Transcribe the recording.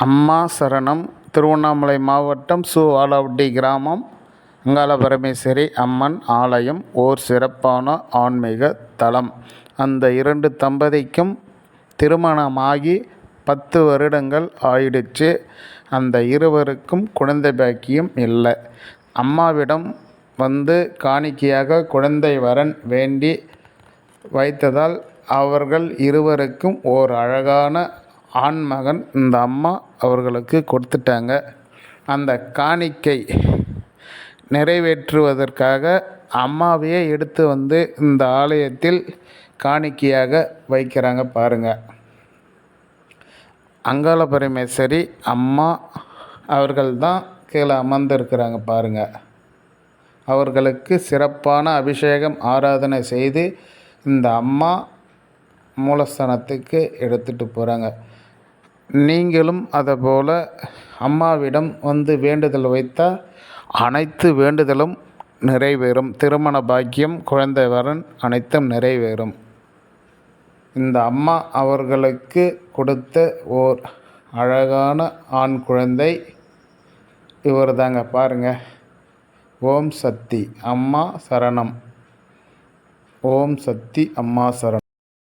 அம்மா சரணம். திருவண்ணாமலை மாவட்டம் ஆலவட்டி கிராமம் அங்காள பரமேஸ்வரி அம்மன் ஆலயம் ஓர் சிறப்பான ஆன்மீக தலம். அந்த இரண்டு தம்பதிக்கும் திருமணமாகி 10 வருடங்கள் ஆயிடுச்சு. அந்த இருவருக்கும் குழந்தை பாக்கியம் இல்லை. அம்மாவிடம் வந்து காணிக்கையாக குழந்தை வரன் வேண்டி வைத்ததால் அவர்கள் இருவருக்கும் ஓர் அழகான ஆண்மகன் இந்த அம்மா அவர்களுக்கு கொடுத்துட்டாங்க. அந்த காணிக்கை நிறைவேற்றுவதற்காக அம்மாவையே எடுத்து வந்து இந்த ஆலயத்தில் காணிக்கையாக வைக்கிறாங்க பாருங்கள். அங்காள பரமேஸ்வரி அம்மா அவர்கள் தான் கீழே அமர்ந்திருக்கிறாங்க பாருங்கள். அவர்களுக்கு சிறப்பான அபிஷேகம் ஆராதனை செய்து இந்த அம்மா மூலஸ்தானத்துக்கு எடுத்துகிட்டு போகிறாங்க. நீங்களும் அதுபோல் அம்மாவிடம் வந்து வேண்டுதல் வைத்தால் அனைத்து வேண்டுதலும் நிறைவேறும். திருமண பாக்கியம், குழந்தை வரன் அனைத்தும் நிறைவேறும். இந்த அம்மா அவர்களுக்கு கொடுத்த ஓர் அழகான ஆண் குழந்தை இவர் தாங்க பாருங்கள். ஓம் சக்தி அம்மா சரணம். ஓம் சக்தி அம்மா சரணம்.